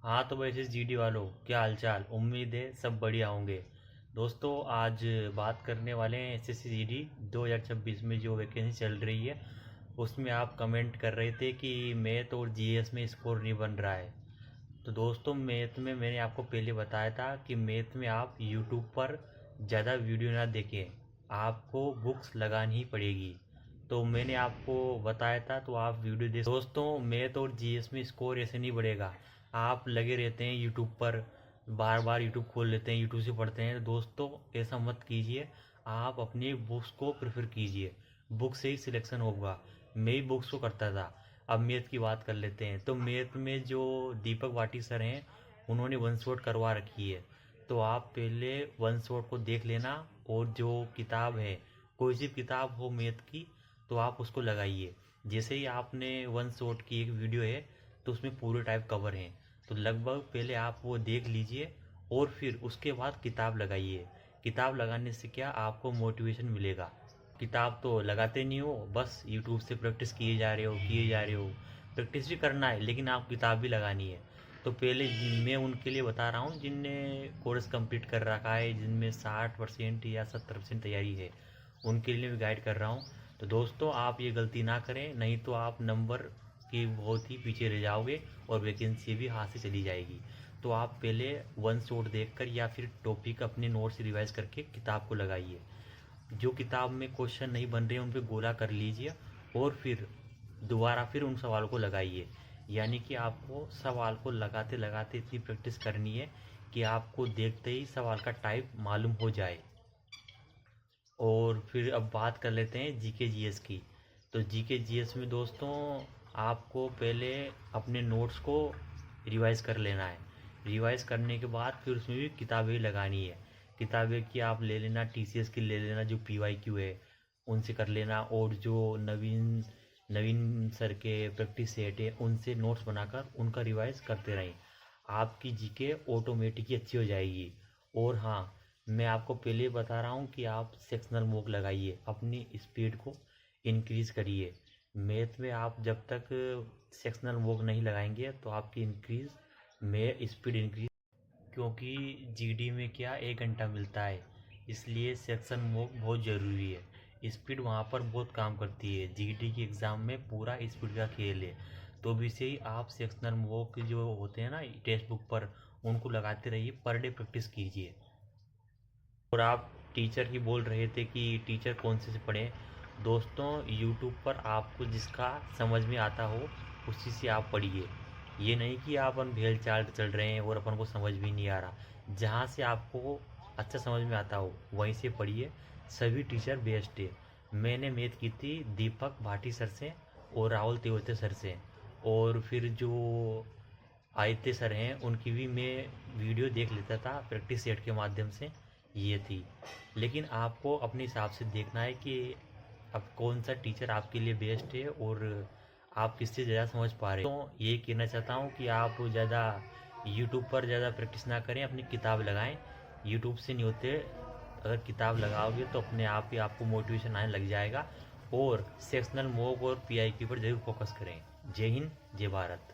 हाँ तो वैसे जीडी वालों, क्या हालचाल। उम्मीद है सब बढ़िया होंगे। दोस्तों आज बात करने वाले हैं एसएससी जीडी 2026 में जो वैकेंसी चल रही है उसमें आप कमेंट कर रहे थे कि मैथ और जीएस में स्कोर नहीं बन रहा है। तो दोस्तों मैथ में मैंने आपको पहले बताया था कि मैथ में आप यूट्यूब पर ज़्यादा वीडियो ना देखें, आपको बुक्स लगानी ही पड़ेगी। तो मैंने आपको बताया था तो आप वीडियो देख। दोस्तों मैथ और जीएस में स्कोर ऐसे नहीं बढ़ेगा। आप लगे रहते हैं यूट्यूब पर, बार बार यूट्यूब खोल लेते हैं, यूट्यूब से पढ़ते हैं। दोस्तों ऐसा मत कीजिए, आप अपनी बुक्स को प्रेफर कीजिए, बुक से ही सिलेक्शन होगा। मैं ही बुक्स को करता था। अब मैथ की बात कर लेते हैं। तो मैथ में जो दीपक वाटी सर हैं उन्होंने वन शॉट करवा रखी है। तो आप पहले वन शॉट को देख लेना, और जो किताब है, कोई सी किताब हो मैथ की, तो आप उसको लगाइए। जैसे ही आपने वन शॉट की एक वीडियो है तो उसमें पूरे टाइप कवर हैं, तो लगभग पहले आप वो देख लीजिए और फिर उसके बाद किताब लगाइए। किताब लगाने से क्या आपको मोटिवेशन मिलेगा। किताब तो लगाते नहीं हो, बस यूट्यूब से प्रैक्टिस किए जा रहे हो। प्रैक्टिस भी करना है लेकिन आप किताब भी लगानी है। तो पहले मैं उनके लिए बता रहा हूँ जिनने कोर्स कंप्लीट कर रखा है, जिनमें 60% या 70% तैयारी है, उनके लिए भी गाइड कर रहा हूँ। तो दोस्तों आप ये गलती ना करें, नहीं तो आप नंबर की बहुत ही पीछे रह जाओगे और वैकेंसी भी हाथ से चली जाएगी। तो आप पहले वन शॉट देखकर या फिर टॉपिक अपने नोट से रिवाइज करके किताब को लगाइए। जो किताब में क्वेश्चन नहीं बन रहे हैं उन पे गोला कर लीजिए और फिर दोबारा फिर उन सवालों को लगाइए। यानी कि आपको सवाल को लगाते लगाते इतनी प्रैक्टिस करनी है कि आपको देखते ही सवाल का टाइप मालूम हो जाए। और फिर अब बात कर लेते हैं जीके जीएस की। तो जीके जीएस में दोस्तों आपको पहले अपने नोट्स को रिवाइज कर लेना है। रिवाइज करने के बाद फिर उसमें भी किताबें लगानी है। किताबें की आप ले लेना, टीसीएस की ले लेना, जो पीवाईक्यू है उनसे कर लेना, और जो नवीन नवीन सर के प्रैक्टिस सेट है उनसे नोट्स बनाकर उनका रिवाइज करते रहें। आपकी जीके ऑटोमेटिक ही अच्छी हो जाएगी। और हाँ, मैं आपको पहले ही बता रहा हूँ कि आप सेक्शनल मॉक लगाइए, अपनी स्पीड को इंक्रीज़ करिए। मैथ में आप जब तक सेक्शनल मॉक नहीं लगाएंगे तो आपकी इंक्रीज़ में स्पीड इंक्रीज, क्योंकि जीडी में क्या 1 घंटा मिलता है, इसलिए सेक्शन मॉक बहुत ज़रूरी है। स्पीड वहाँ पर बहुत काम करती है। जीडी की एग्ज़ाम में पूरा स्पीड का खेल है। तो भी से ही आप सेक्शनल मॉक जो होते हैं ना टेक्स्ट बुक पर, उनको लगाते रहिए, पर डे प्रैक्टिस कीजिए। और आप टीचर की बोल रहे थे कि टीचर कौन से पढ़ें। दोस्तों यूट्यूब पर आपको जिसका समझ में आता हो उसी से आप पढ़िए। ये नहीं कि आप अपन भेल चाल चल रहे हैं और अपन को समझ भी नहीं आ रहा। जहाँ से आपको अच्छा समझ में आता हो वहीं से पढ़िए। सभी टीचर बेस्ट है। मैंने मैथ की थी दीपक भाटी सर से और राहुल तेवते सर से, और फिर जो आदित्य सर हैं उनकी भी मैं वीडियो देख लेता था प्रैक्टिस सेट के माध्यम से। ये थी। लेकिन आपको अपने हिसाब से देखना है कि अब कौन सा टीचर आपके लिए बेस्ट है और आप किससे ज़्यादा समझ पा रहे हैं। तो ये कहना चाहता हूँ कि आप ज़्यादा यूट्यूब पर ज़्यादा प्रैक्टिस ना करें, अपनी किताब लगाएं। यूट्यूब से नहीं होते। अगर किताब लगाओगे तो अपने आप ही आपको मोटिवेशन आने लग जाएगा। और सेक्शनल मॉक और पीआईक्यू पर ज़रूर फोकस करें। जय हिंद, जय भारत।